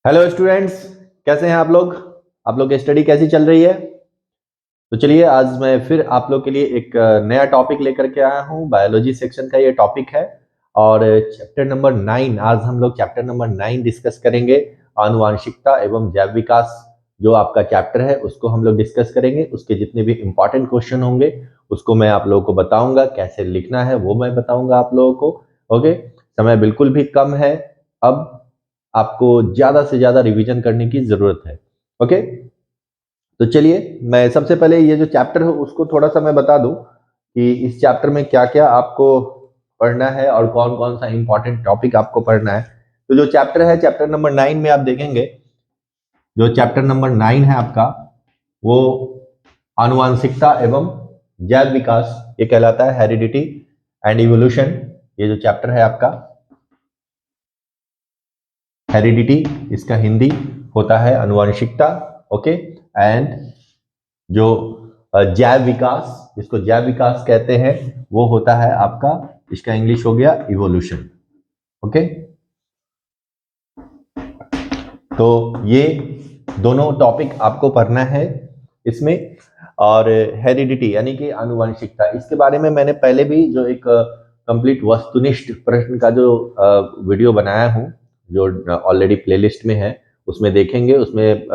Hello students, कैसे हैं आप लोग की स्टडी कैसी चल रही है? तो चलिए, आज मैं फिर आप लोग के लिए एक नया टॉपिक लेकर के आया हूं। बायोलॉजी सेक्शन का ये टॉपिक है और चैप्टर नंबर 9। आज हम लोग चैप्टर नंबर 9 डिस्कस करेंगे। आनुवांशिकता एवं जैव विकास जो आपका चैप्टर है उसको हम लोग डिस्कस करेंगे। उसके जितने भी इंपॉर्टेंट क्वेश्चन होंगे उसको मैं आप लोगों को बताऊंगा, कैसे लिखना है वो मैं बताऊंगा आप लोगों को। ओके, समय बिल्कुल भी कम है। अब आपको ज्यादा से ज्यादा रिवीजन करने की जरूरत है। ओके, तो चलिए मैं सबसे पहले ये जो चैप्टर है उसको थोड़ा सा मैं बता दूं कि इस चैप्टर में क्या क्या आपको पढ़ना है और कौन कौन सा इंपॉर्टेंट टॉपिक आपको पढ़ना है। तो जो चैप्टर है, चैप्टर नंबर 9 में आप देखेंगे, जो चैप्टर नंबर 9 है आपका, वो आनुवांशिकता एवं जैव विकास ये कहलाता है, हेरिडिटी एंड इवोल्यूशन। ये जो चैप्टर है आपका हेरिडिटी, इसका हिंदी होता है अनुवांशिकता। ओके, एंड जो जैव विकास, जिसको जैव विकास कहते हैं, वो होता है आपका, इसका इंग्लिश हो गया इवोल्यूशन। ओके, तो ये दोनों टॉपिक आपको पढ़ना है इसमें। और हेरिडिटी यानी कि आनुवंशिकता, इसके बारे में मैंने पहले भी जो एक कंप्लीट वस्तुनिष्ठ प्रश्न का जो वीडियो बनाया हूं, जो ऑलरेडी प्लेलिस्ट में है, उसमें देखेंगे। उसमें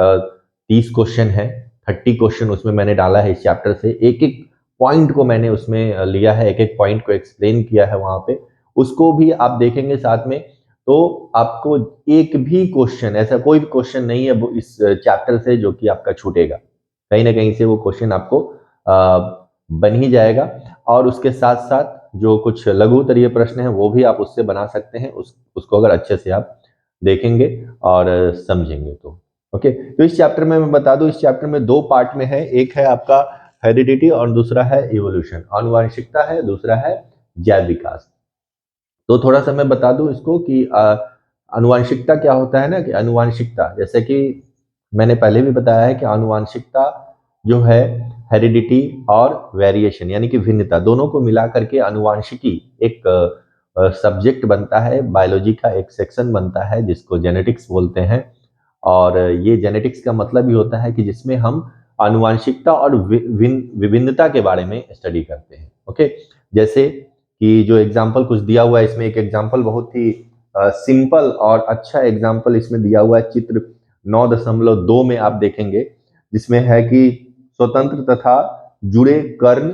30 क्वेश्चन है, 30 क्वेश्चन उसमें मैंने डाला है इस चैप्टर से। एक एक पॉइंट को मैंने उसमें लिया है, एक एक पॉइंट को एक्सप्लेन किया है वहां पे, उसको भी आप देखेंगे साथ में। तो आपको एक भी क्वेश्चन, ऐसा कोई भी क्वेश्चन नहीं है वो इस चैप्टर से जो कि आपका छूटेगा। कहीं ना कहीं से वो क्वेश्चन आपको बन ही जाएगा। और उसके साथ साथ जो कुछ लघु उत्तरीय प्रश्न है वो भी आप उससे बना सकते हैं, उसको अगर अच्छे से आप देखेंगे और समझेंगे तो। ओके, तो इस चैप्टर में मैं बता दूं, इस चैप्टर में दो पार्ट में है। एक है आपका हेरिडिटी और दूसरा है इवोल्यूशन। आनुवांशिकता है, दूसरा है जैव विकास। तो थोड़ा सा मैं बता दूं इसको कि आनुवांशिकता क्या होता है ना, कि आनुवांशिकता, जैसे कि मैंने पहले भी बताया है कि आनुवांशिकता जो है हेरिडिटी और वेरिएशन यानी कि भिन्नता, दोनों को मिला करके आनुवांशिकी एक सब्जेक्ट बनता है, बायोलॉजी का एक सेक्शन बनता है जिसको जेनेटिक्स बोलते हैं। और ये जेनेटिक्स का मतलब ही होता है कि जिसमें हम आनुवांशिकता और विभिन्नता के बारे में स्टडी करते हैं। ओके, जैसे कि जो एग्जाम्पल कुछ दिया हुआ है इसमें, एक एग्जाम्पल बहुत ही सिंपल और अच्छा एग्जाम्पल इसमें दिया हुआ है, चित्र 9.2 में आप देखेंगे, जिसमें है कि स्वतंत्र तथा जुड़े कर्ण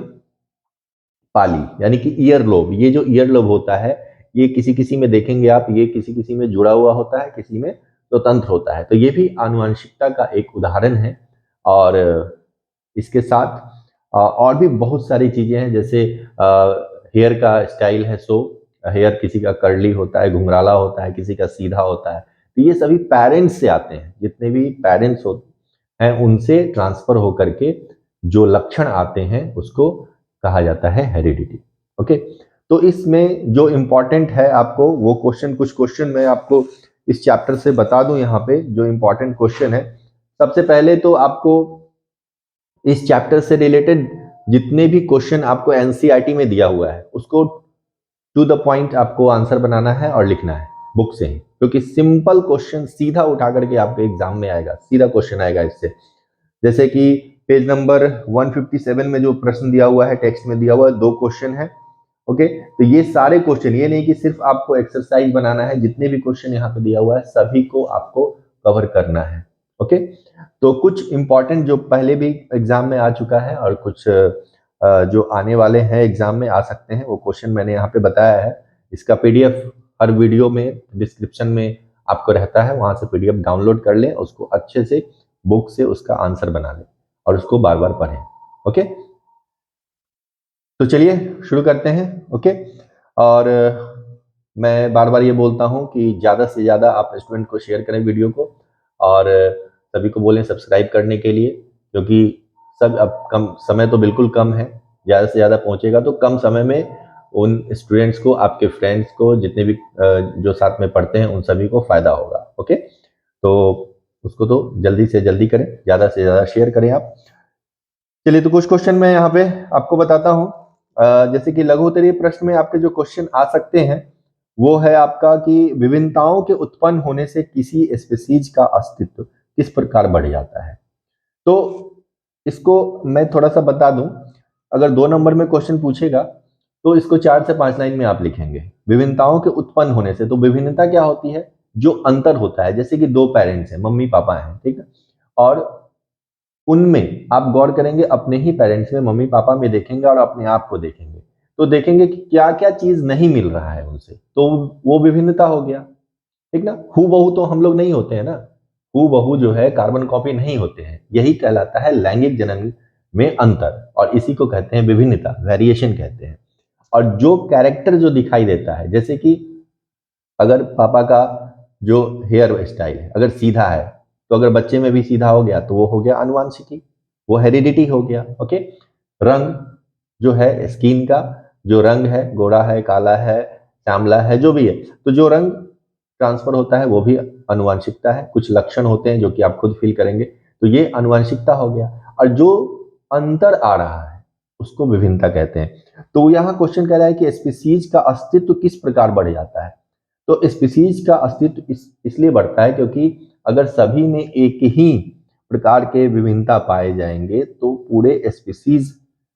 पाली यानी कि ईयर लोब। ये जो ईयर लोब होता है, ये किसी किसी में देखेंगे आप, ये किसी किसी में जुड़ा हुआ होता है, किसी में स्वतंत्र होता है। तो ये भी आनुवंशिकता का एक उदाहरण है। और इसके साथ और भी बहुत सारी चीजें हैं, जैसे हेयर का स्टाइल है। सो हेयर किसी का कर्ली होता है, घुंघराला होता है, किसी का सीधा होता है। तो ये सभी पेरेंट्स से आते हैं, जितने भी पेरेंट्स होते हैं उनसे ट्रांसफर होकर के जो लक्षण आते हैं उसको कहा जाता है हेरिडिटी। ओके, तो इसमें जो इंपॉर्टेंट है आपको वो क्वेश्चन, कुछ क्वेश्चन मैं आपको इस चैप्टर से बता दूं। यहाँ पे जो इंपॉर्टेंट क्वेश्चन है, सबसे पहले तो आपको इस चैप्टर से रिलेटेड जितने भी क्वेश्चन आपको एनसीईआरटी में दिया हुआ है उसको टू द पॉइंट आपको आंसर बनाना है और लिखना है बुक से ही, क्योंकि सिंपल क्वेश्चन सीधा उठा करके आपके एग्जाम में आएगा, सीधा क्वेश्चन आएगा इससे। जैसे कि पेज नंबर 157 में जो प्रश्न दिया हुआ है, टेक्स्ट में दिया हुआ है, दो क्वेश्चन है। ओके, तो ये सारे क्वेश्चन, ये नहीं कि सिर्फ आपको एक्सरसाइज बनाना है, जितने भी क्वेश्चन यहाँ पे दिया हुआ है सभी को आपको कवर करना है। ओके, तो कुछ इंपॉर्टेंट जो पहले भी एग्जाम में आ चुका है और कुछ जो आने वाले हैं एग्जाम में आ सकते हैं, वो क्वेश्चन मैंने यहाँ पे बताया है। इसका पीडीएफ हर वीडियो में डिस्क्रिप्शन में आपको रहता है, वहां से पीडीएफ डाउनलोड कर लें, उसको अच्छे से बुक से उसका आंसर बना लें और उसको बार बार पढ़ें। ओके, तो चलिए शुरू करते हैं। ओके, और मैं बार बार ये बोलता हूँ कि ज़्यादा से ज़्यादा आप स्टूडेंट को शेयर करें वीडियो को, और सभी को बोलें सब्सक्राइब करने के लिए, क्योंकि सब अब कम समय तो बिल्कुल कम है, ज़्यादा से ज़्यादा पहुँचेगा तो कम समय में उन स्टूडेंट्स को, आपके फ्रेंड्स को, जितने भी जो साथ में पढ़ते हैं उन सभी को फ़ायदा होगा। ओके, तो उसको तो जल्दी से जल्दी करें, ज़्यादा से ज़्यादा शेयर करें आप। चलिए, तो कुछ क्वेश्चन मैं यहाँ पे आपको बताता हूँ। जैसे कि लघु उत्तरीय प्रश्न में आपके जो क्वेश्चन आ सकते हैं वो है आपका कि विभिन्नताओं के उत्पन्न होने से किसी स्पीसीज का अस्तित्व किस प्रकार बढ़ जाता है। तो इसको मैं थोड़ा सा बता दूं, अगर 2 नंबर में क्वेश्चन पूछेगा तो इसको 4 से 5 लाइन में आप लिखेंगे। विभिन्नताओं के उत्पन्न होने से, तो विभिन्नता क्या होती है, जो अंतर होता है, जैसे कि 2 पेरेंट्स हैं, मम्मी पापा हैं, ठीक है, और उनमें आप गौर करेंगे, अपने ही पेरेंट्स में, मम्मी पापा में देखेंगे और अपने आप को देखेंगे, तो देखेंगे कि क्या क्या चीज नहीं मिल रहा है उनसे, तो वो विभिन्नता हो गया, ठीक ना। हु बहू तो हम लोग नहीं होते हैं ना, हु बहू जो है कार्बन कॉपी नहीं होते हैं, यही कहलाता है लैंगिक जनन में अंतर, और इसी को कहते हैं विभिन्नता, वेरिएशन कहते हैं। और जो कैरेक्टर जो दिखाई देता है, जैसे कि अगर पापा का जो हेयर स्टाइल है अगर सीधा है, तो अगर बच्चे में भी सीधा हो गया तो वो हो गया आनुवांशिकी, वो हेरिडिटी हो गया। ओके, रंग जो है, स्किन का जो रंग है, गोरा है, काला है, श्यामला है, जो भी है, तो जो रंग ट्रांसफर होता है वो भी आनुवांशिकता है। कुछ लक्षण होते हैं जो कि आप खुद फील करेंगे, तो ये आनुवांशिकता हो गया। और जो अंतर आ रहा है उसको विभिन्नता कहते हैं। तो यहाँ क्वेश्चन कह रहा है कि स्पीसीज का अस्तित्व किस प्रकार बढ़ जाता है। तो स्पीसीज का अस्तित्व इसलिए बढ़ता है क्योंकि अगर सभी में एक ही प्रकार के विभिन्नता पाए जाएंगे तो पूरे स्पीसीज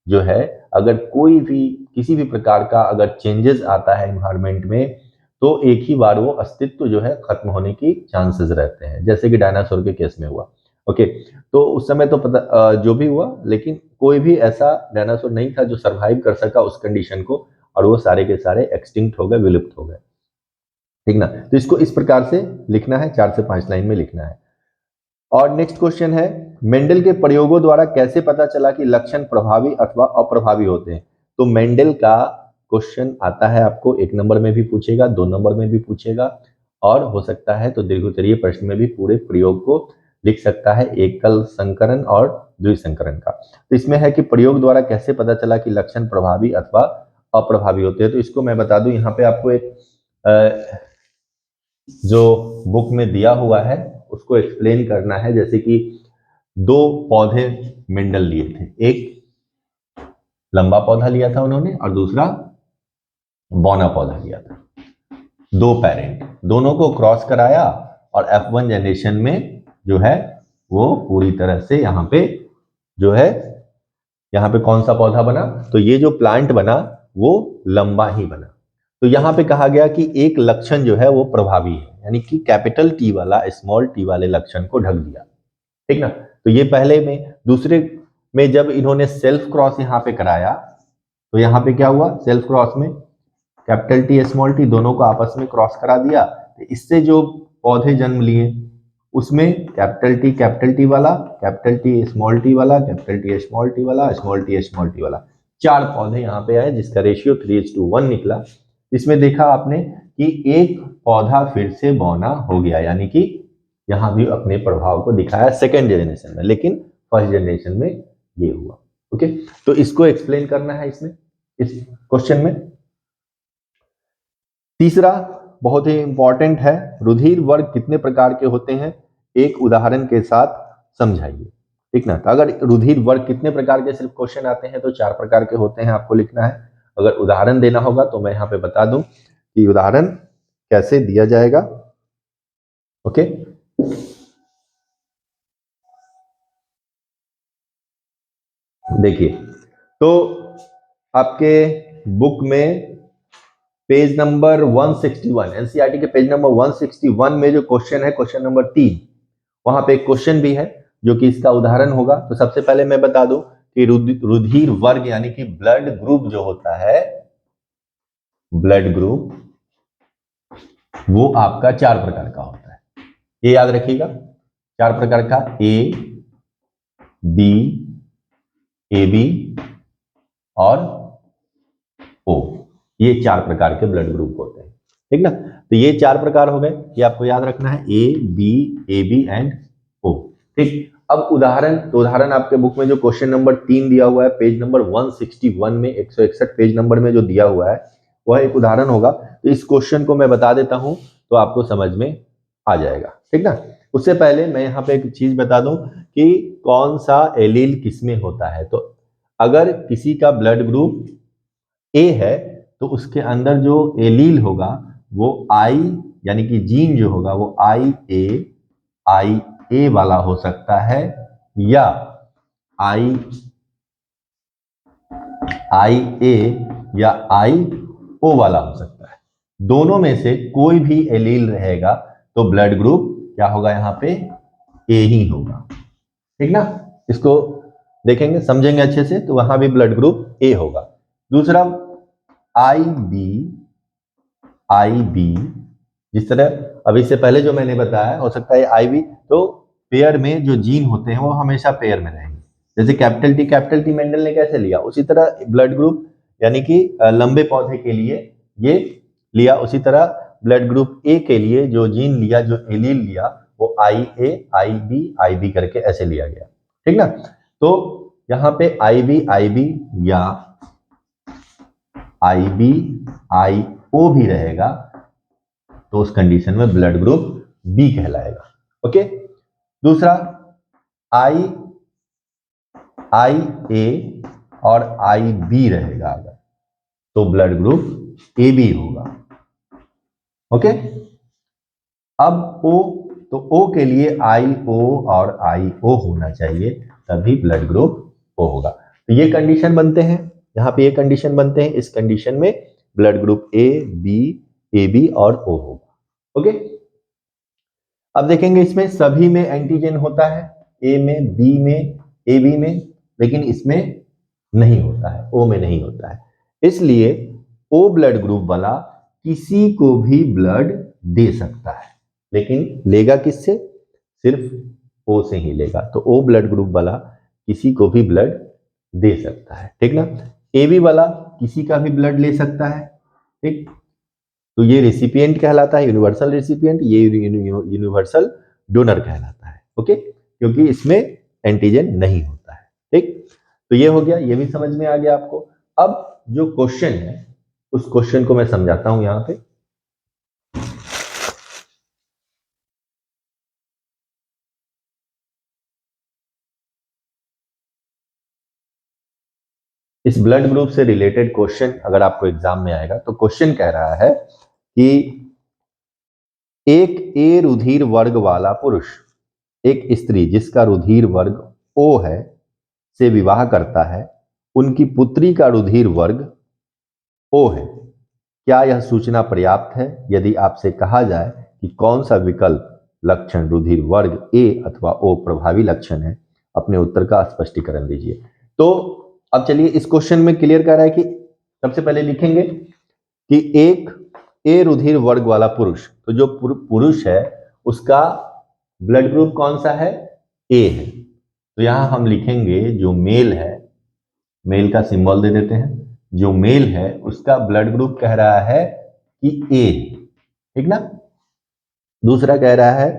जो है, अगर कोई भी किसी भी प्रकार का अगर चेंजेस आता है एनवायरमेंट में, तो एक ही बार वो अस्तित्व जो है खत्म होने की चांसेस रहते हैं, जैसे कि डायनासोर के केस में हुआ। ओके, तो उस समय तो पता जो भी हुआ, लेकिन कोई भी ऐसा डायनासोर नहीं था जो सरवाइव कर सका उस कंडीशन को, और वो सारे के सारे एक्सटिंक्ट हो गए, विलुप्त हो गए, ठीक ना। तो इसको इस प्रकार से लिखना है, 4 से 5 लाइन में लिखना है। और नेक्स्ट क्वेश्चन है, मेंडल के प्रयोगों द्वारा कैसे पता चला कि लक्षण प्रभावी अथवा अप्रभावी होते हैं। तो मेंडल का क्वेश्चन आता है आपको 1 नंबर में भी पूछेगा, 2 नंबर में भी पूछेगा, और हो सकता है तो दीर्घोत्तरीय प्रश्न में भी पूरे प्रयोग को लिख सकता है, एकल संकरण और द्विसंकरण का। तो इसमें है कि प्रयोग द्वारा कैसे पता चला कि लक्षण प्रभावी अथवा अप्रभावी होते हैं। तो इसको मैं बता दूं, यहाँ पे आपको एक जो बुक में दिया हुआ है उसको एक्सप्लेन करना है। जैसे कि 2 पौधे मेंडल लिए थे, एक लंबा पौधा लिया था उन्होंने और दूसरा बौना पौधा लिया था। 2 पेरेंट, दोनों को क्रॉस कराया और F1 जनरेशन में जो है वो पूरी तरह से यहाँ पे जो है, यहाँ पे कौन सा पौधा बना, तो ये जो प्लांट बना वो लंबा ही बना। तो यहाँ पे कहा गया कि एक लक्षण जो है वो प्रभावी है, यानी कि कैपिटल टी वाला स्मॉल टी वाले लक्षण को ढक दिया, ठीक ना। तो ये पहले में। दूसरे में जब इन्होंने सेल्फ क्रॉस यहाँ पे कराया, तो यहाँ पे क्या हुआ, सेल्फ क्रॉस में कैपिटल टी स्मॉल टी दोनों को आपस में क्रॉस करा दिया, तो इससे जो पौधे जन्म लिए उसमें कैपिटल टी वाला, कैपिटल टी स्मॉल टी वाला, कैपिटल टी स्मॉल टी वाला, स्मॉल टी वाला, 4 पौधे यहाँ पे आए, जिसका रेशियो 3:1 निकला। इसमें देखा आपने कि एक पौधा फिर से बौना हो गया, यानी कि यहाँ भी अपने प्रभाव को दिखाया सेकेंड जनरेशन में, लेकिन फर्स्ट जनरेशन में ये हुआ। ओके, तो इसको एक्सप्लेन करना है इसमें, इस क्वेश्चन में। तीसरा बहुत ही इंपॉर्टेंट है, रुधिर वर्ग कितने प्रकार के होते हैं, एक उदाहरण के साथ समझाइए, ठीक ना। तो अगर रुधिर वर्ग कितने प्रकार के सिर्फ क्वेश्चन आते हैं तो 4 प्रकार के होते हैं, आपको लिखना है। अगर उदाहरण देना होगा तो मैं यहाँ पे बता दूं कि उदाहरण कैसे दिया जाएगा। ओके, देखिए, तो आपके बुक में पेज नंबर 161, एनसीईआरटी के पेज नंबर 161 में जो क्वेश्चन है, क्वेश्चन नंबर 3, वहां पे एक क्वेश्चन भी है जो कि इसका उदाहरण होगा। तो सबसे पहले मैं बता दूं कि रुधिर वर्ग यानी कि ब्लड ग्रुप जो होता है, ब्लड ग्रुप वो आपका 4 प्रकार का होता है, ये याद रखिएगा, 4 प्रकार का, ए बी, ए बी और ओ, ये 4 प्रकार के ब्लड ग्रुप होते हैं, ठीक ना। तो ये 4 प्रकार हो गए, ये आपको याद रखना है, ए बी एंड ओ, ठीक। अब उदाहरण, तो उदाहरण आपके बुक में जो क्वेश्चन नंबर 3 दिया हुआ है, पेज नंबर 161 में, 161 पेज नंबर में जो दिया हुआ है वह एक उदाहरण होगा। तो इस क्वेश्चन को मैं बता देता हूं तो आपको समझ में आ जाएगा, ठीक ना। उससे पहले मैं यहाँ पे एक चीज बता दूं कि कौन सा एलील किसमें होता है। तो अगर किसी का ब्लड ग्रुप ए है तो उसके अंदर जो एलील होगा वो आई यानी कि जीन जो होगा वो आई ए वाला हो सकता है या आई ए या आई ओ वाला हो सकता है। दोनों में से कोई भी एलील रहेगा तो ब्लड ग्रुप क्या होगा, यहाँ पे ए ही होगा। ठीक ना, इसको देखेंगे समझेंगे अच्छे से, तो वहां भी ब्लड ग्रुप ए होगा। दूसरा आई बी, जिस तरह अभी से पहले जो मैंने बताया, हो सकता है आई बी, तो पेयर में जो जीन होते हैं वो हमेशा पेयर में रहेंगे। जैसे कैपिटल टी मेंडल ने कैसे लिया, उसी तरह ब्लड ग्रुप यानी कि लंबे पौधे के लिए ये लिया, उसी तरह ब्लड ग्रुप ए के लिए जो जीन लिया, जो एलील लिया, वो आई ए बी करके ऐसे लिया गया। ठीक ना, तो यहाँ पे आई बी या आई ओ भी रहेगा तो उस कंडीशन में ब्लड ग्रुप बी कहलाएगा। ओके, दूसरा आई ए और आई बी रहेगा अगर, तो ब्लड ग्रुप ए बी होगा। ओके, अब ओ, तो ओ के लिए आई ओ और आई ओ होना चाहिए, तभी ब्लड ग्रुप ओ होगा। तो ये कंडीशन बनते हैं, यहाँ पे ये कंडीशन बनते हैं, इस कंडीशन में ब्लड ग्रुप ए बी और ओ होगा। ओके, अब देखेंगे इसमें सभी में एंटीजन होता है, ए में, बी में, ए बी में, लेकिन इसमें नहीं होता है, ओ में नहीं होता है। इसलिए ओ ब्लड ग्रुप वाला किसी को भी ब्लड दे सकता है, लेकिन लेगा किससे, सिर्फ ओ से ही लेगा। तो ओ ब्लड ग्रुप वाला किसी को भी ब्लड दे सकता है। ठीक ना, ए बी वाला किसी का भी ब्लड ले सकता है। ठीक, तो ये रेसिपिएंट कहलाता है, यूनिवर्सल रेसिपिएंट, ये यूनिवर्सल डोनर कहलाता है। ओके, क्योंकि इसमें एंटीजन नहीं होता है। ठीक, तो ये हो गया, ये भी समझ में आ गया आपको। अब जो क्वेश्चन है उस क्वेश्चन को मैं समझाता हूं यहां पे। इस ब्लड ग्रुप से रिलेटेड क्वेश्चन अगर आपको एग्जाम में आएगा तो क्वेश्चन कह रहा है कि एक ए रुधिर वर्ग वाला पुरुष एक स्त्री जिसका रुधिर वर्ग ओ है से विवाह करता है, उनकी पुत्री का रुधिर वर्ग ओ है। क्या यह सूचना पर्याप्त है? यदि आपसे कहा जाए कि कौन सा विकल्प लक्षण रुधिर वर्ग ए अथवा ओ प्रभावी लक्षण है, अपने उत्तर का स्पष्टीकरण दीजिए। तो अब चलिए इस क्वेश्चन में क्लियर कर रहा है कि सबसे पहले लिखेंगे कि एक ए रुधिर वर्ग वाला पुरुष, तो जो पुरुष है उसका ब्लड ग्रुप कौन सा है, ए है। तो यहां हम लिखेंगे जो मेल है, मेल का सिंबल दे देते हैं, जो मेल है उसका ब्लड ग्रुप कह रहा है कि ए। ठीक ना, दूसरा कह रहा है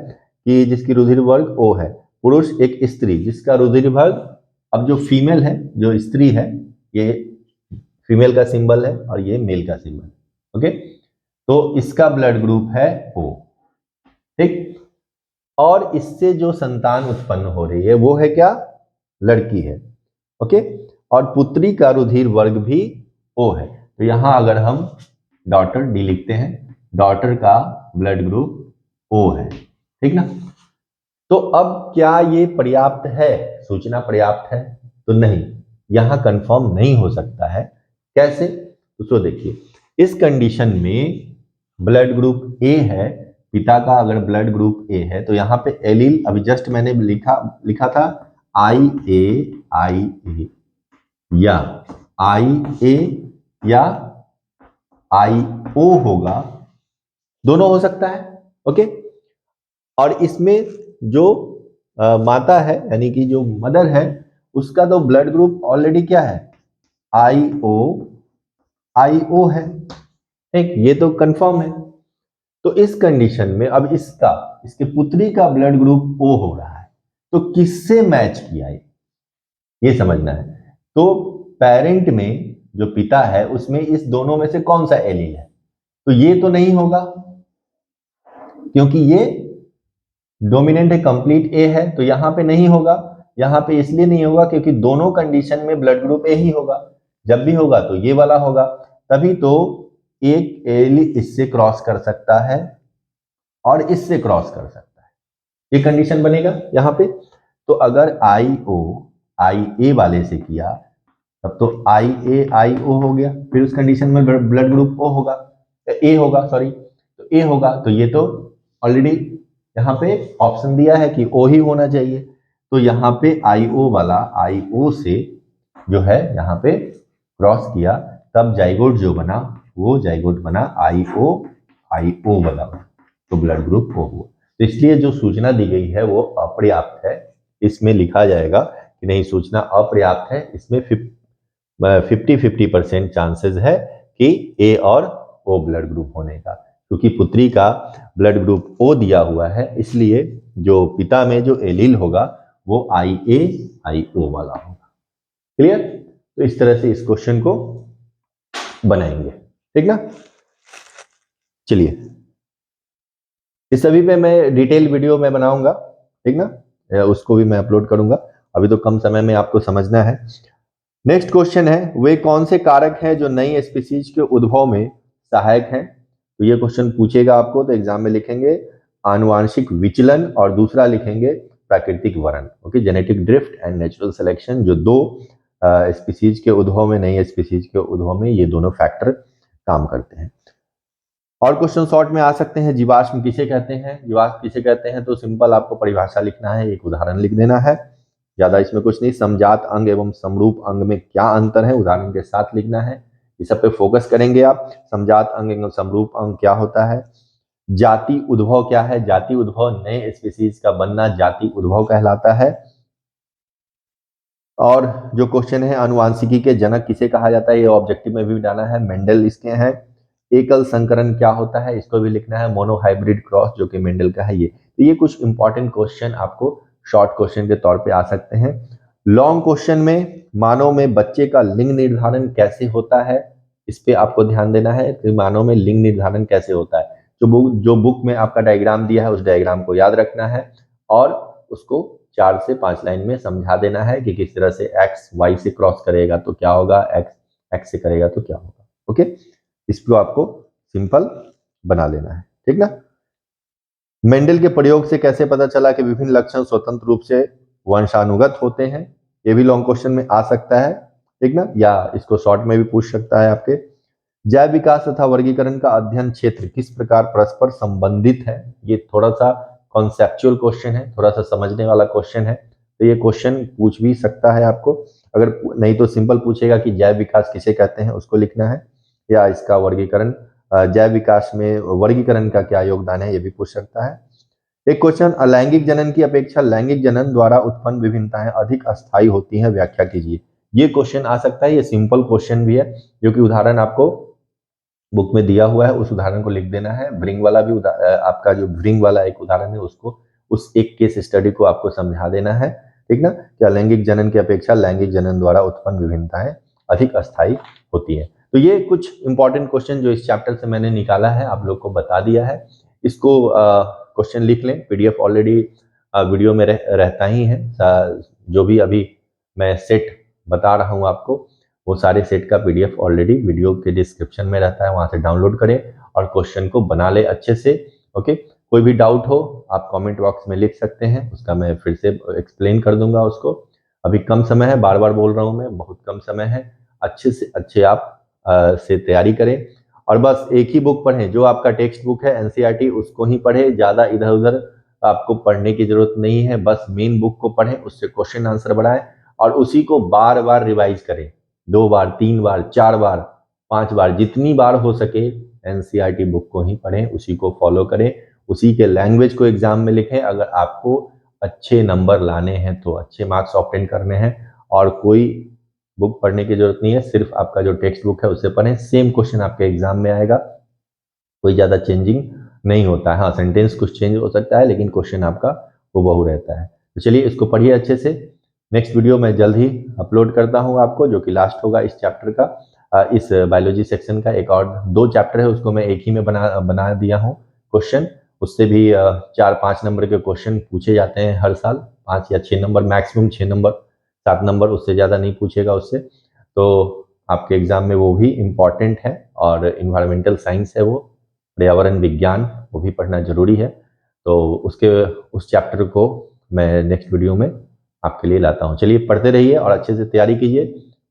कि जिसकी रुधिर वर्ग ओ है, पुरुष एक स्त्री जिसका रुधिर वर्ग, अब जो फीमेल है, जो स्त्री है, ये फीमेल का सिंबल है और ये मेल का सिंबल। ओके, तो इसका ब्लड ग्रुप है ओ। ठीक, और इससे जो संतान उत्पन्न हो रही है वो है क्या, लड़की है। ओके, और पुत्री का रुधिर वर्ग भी ओ है। तो यहां अगर हम डॉटर डी लिखते हैं, डॉटर का ब्लड ग्रुप ओ है। ठीक ना, तो अब क्या ये पर्याप्त है, सूचना पर्याप्त है? तो नहीं, यहां कंफर्म नहीं हो सकता है। कैसे? तो देखिए, इस कंडीशन में ब्लड ग्रुप ए है, पिता का अगर ब्लड ग्रुप ए है तो यहाँ पे एलील, अभी जस्ट मैंने लिखा था आई ए या आई ओ होगा, दोनों हो सकता है। ओके, और इसमें जो माता है यानी कि जो मदर है उसका तो ब्लड ग्रुप ऑलरेडी क्या है, आई ओ है। ठीक, ये तो कंफर्म है। तो इस कंडीशन में अब इसके पुत्री का ब्लड ग्रुप ओ हो रहा है, तो किससे मैच किया ये समझना है। तो पेरेंट में जो पिता है उसमें इस दोनों में से कौन सा एलील है, तो ये तो नहीं होगा क्योंकि ये डोमिनेंट है, कंप्लीट ए है, तो यहां पे नहीं होगा। यहां पे इसलिए नहीं होगा क्योंकि दोनों कंडीशन में ब्लड ग्रुप ए ही होगा, जब भी होगा तो ये वाला होगा। तभी तो एक एलिल इससे क्रॉस कर सकता है और इससे क्रॉस कर सकता है, ये कंडीशन बनेगा यहाँ पे। तो अगर आई ए वाले से किया तब तो आई ओ हो गया, फिर उस कंडीशन में ब्लड ग्रुप ओ होगा, ए होगा, सॉरी, तो ए होगा। तो ये तो ऑलरेडी यहाँ पे ऑप्शन दिया है कि ओ ही होना चाहिए, तो यहाँ पे आई ओ वाला आई ओ से जो है यहाँ पे क्रॉस किया, तब जाइगोट जो बना वो जाइगोट बना आई ओ वाला, तो ब्लड ग्रुप ओ हुआ। तो इसलिए जो सूचना दी गई है वो अपर्याप्त है, इसमें लिखा जाएगा कि नहीं सूचना अपर्याप्त है, इसमें 50-50% चांसेस है कि ए और ओ ब्लड ग्रुप होने का, क्योंकि पुत्री का ब्लड ग्रुप ओ दिया हुआ है, इसलिए जो पिता में जो एलील होगा वो आई ओ वाला होगा। क्लियर? तो इस तरह से इस क्वेश्चन को बनाएंगे, ठीक ना। चलिए, इस सभी पे मैं डिटेल वीडियो में बनाऊंगा, ठीक ना, उसको भी मैं अपलोड करूंगा, अभी तो कम समय में आपको समझना है। नेक्स्ट क्वेश्चन है, वे कौन से कारक हैं जो नई स्पीसीज के उद्भव में सहायक हैं? तो ये क्वेश्चन पूछेगा आपको, तो एग्जाम में लिखेंगे आनुवांशिक विचलन और दूसरा लिखेंगे प्राकृतिक वरण। Okay, genetic drift and natural selection, जो दो स्पीसीज के उद्भव में, नई स्पीसीज के उद्भव में ये दोनों फैक्टर काम करते हैं। और क्वेश्चन शॉर्ट में आ सकते हैं, जीवाश्म किसे कहते हैं? जीवाश्म किसे कहते हैं तो सिंपल आपको परिभाषा लिखना है, एक उदाहरण लिख देना है, ज्यादा इसमें कुछ नहीं। समजात अंग एवं समरूप अंग में क्या अंतर है, उदाहरण के साथ लिखना है, इस सब पे फोकस करेंगे आप। समजात अंग एवं समरूप अंग क्या होता है, जाति उद्भव क्या है, जाति उद्भव नए स्पीसीज का बनना जाति उद्भव कहलाता है। और जो क्वेश्चन है, अनुवांशिकी के जनक किसे कहा जाता है, ये ऑब्जेक्टिव में भी डाला है, मेंडल इसके हैं। एकल संकरण क्या होता है, इसको भी लिखना है, मोनोहाइब्रिड क्रॉस जो कि मेंडल का है ये। तो ये कुछ इंपॉर्टेंट क्वेश्चन आपको शॉर्ट क्वेश्चन के तौर पे आ सकते हैं। लॉन्ग क्वेश्चन में मानव में बच्चे का लिंग निर्धारण कैसे होता है, इस पे आपको ध्यान देना है कि मानव में लिंग निर्धारण कैसे होता है। जो बुक में आपका डायग्राम दिया है उस डायग्राम को याद रखना है और उसको 4 से 5 लाइन में समझा देना है कि किस तरह से एक्स वाई से क्रॉस करेगा तो क्या होगा, एक्स एक्स से करेगा तो क्या होगा। ओके, इसको आपको सिंपल बना लेना है, ठीक ना। मेंडल के प्रयोग से कैसे पता चला कि विभिन्न लक्षण स्वतंत्र रूप से वंशानुगत होते हैं, ये भी लॉन्ग क्वेश्चन में आ सकता है, ठीक ना, या इसको शॉर्ट में भी पूछ सकता है आपके। जैव विकास तथा वर्गीकरण का अध्ययन क्षेत्र किस प्रकार परस्पर संबंधित है, ये थोड़ा सा कॉन्सेप्चुअल क्वेश्चन है, थोड़ा सा समझने वाला क्वेश्चन है, तो ये क्वेश्चन पूछ भी सकता है आपको। अगर नहीं तो सिंपल पूछेगा कि जैव विकास किसे कहते हैं, उसको लिखना है, या इसका वर्गीकरण, जैव विकास में वर्गीकरण का क्या योगदान है, ये भी पूछ सकता है। एक क्वेश्चन, अलैंगिक जनन की अपेक्षा लैंगिक जनन द्वारा उत्पन्न विभिन्नताएं अधिक अस्थायी होती हैं, व्याख्या कीजिए। ये क्वेश्चन आ सकता है, ये सिंपल क्वेश्चन भी है, जो कि उदाहरण आपको बुक में दिया हुआ है, उस उदाहरण को लिख देना है। ब्रिंग वाला भी आपका जो ब्रिंग वाला एक उदाहरण है उसको, उस एक केस स्टडी को आपको समझा देना है, ठीक ना, कि अलैंगिक जनन की अपेक्षा लैंगिक जनन द्वारा उत्पन्न विभिन्नताएं अधिक अस्थायी होती है। तो ये कुछ इंपॉर्टेंट क्वेश्चन जो इस चैप्टर से मैंने निकाला है आप लोग को बता दिया है, इसको क्वेश्चन लिख लें, पीडीएफ ऑलरेडी वीडियो में रहता ही है, जो भी अभी मैं सेट बता रहा हूँ आपको वो सारे सेट का पीडीएफ ऑलरेडी वीडियो के डिस्क्रिप्शन में रहता है, वहां से डाउनलोड करें और क्वेश्चन को बना ले अच्छे से। ओके, कोई भी डाउट हो आप कमेंट बॉक्स में लिख सकते हैं, उसका मैं फिर से एक्सप्लेन कर दूंगा उसको। अभी कम समय है, बार बार बोल रहा हूं मैं, बहुत कम समय है, अच्छे से अच्छे आप से तैयारी करें और बस एक ही बुक पढ़ें, जो आपका टेक्स्ट बुक है एनसीईआरटी उसको ही पढ़े, ज्यादा इधर उधर आपको पढ़ने की जरूरत नहीं है, बस मेन बुक को पढ़ें, उससे क्वेश्चन आंसर बढ़ाएं और उसी को बार बार रिवाइज करें, 2 बार 3 बार 4 बार 5 बार जितनी बार हो सके एनसीईआरटी बुक को ही पढ़ें, उसी को फॉलो करें, उसी के लैंग्वेज को एग्जाम में लिखें। अगर आपको अच्छे नंबर लाने हैं तो अच्छे मार्क्स ऑब्टेन करने हैं और कोई बुक पढ़ने की जरूरत नहीं है, सिर्फ आपका जो टेक्स्ट बुक है उससे पढ़ें, सेम क्वेश्चन आपके एग्जाम में आएगा, कोई ज्यादा चेंजिंग नहीं होता है। हाँ, सेंटेंस कुछ चेंज हो सकता है लेकिन क्वेश्चन आपका हूबहू रहता है। तो चलिए इसको पढ़िए अच्छे से। नेक्स्ट वीडियो मैं जल्द ही अपलोड करता हूँ आपको, जो कि लास्ट होगा इस चैप्टर का, इस बायोलॉजी सेक्शन का। एक और 2 चैप्टर है उसको मैं एक ही में बना दिया हूँ क्वेश्चन, उससे भी 4-5 नंबर के क्वेश्चन पूछे जाते हैं हर साल, 5 या 6 नंबर, मैक्सिमम 6 नंबर, 7 नंबर, उससे ज़्यादा नहीं पूछेगा उससे। तो आपके एग्जाम में वो भी इम्पॉर्टेंट है, और इन्वायरमेंटल साइंस है वो, पर्यावरण विज्ञान, वो भी पढ़ना जरूरी है। तो उस चैप्टर को मैं नेक्स्ट वीडियो में आपके लिए लाता हूँ। चलिए पढ़ते रहिए और अच्छे से तैयारी कीजिए।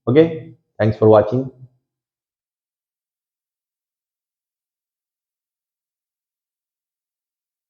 Okay, thanks for watching.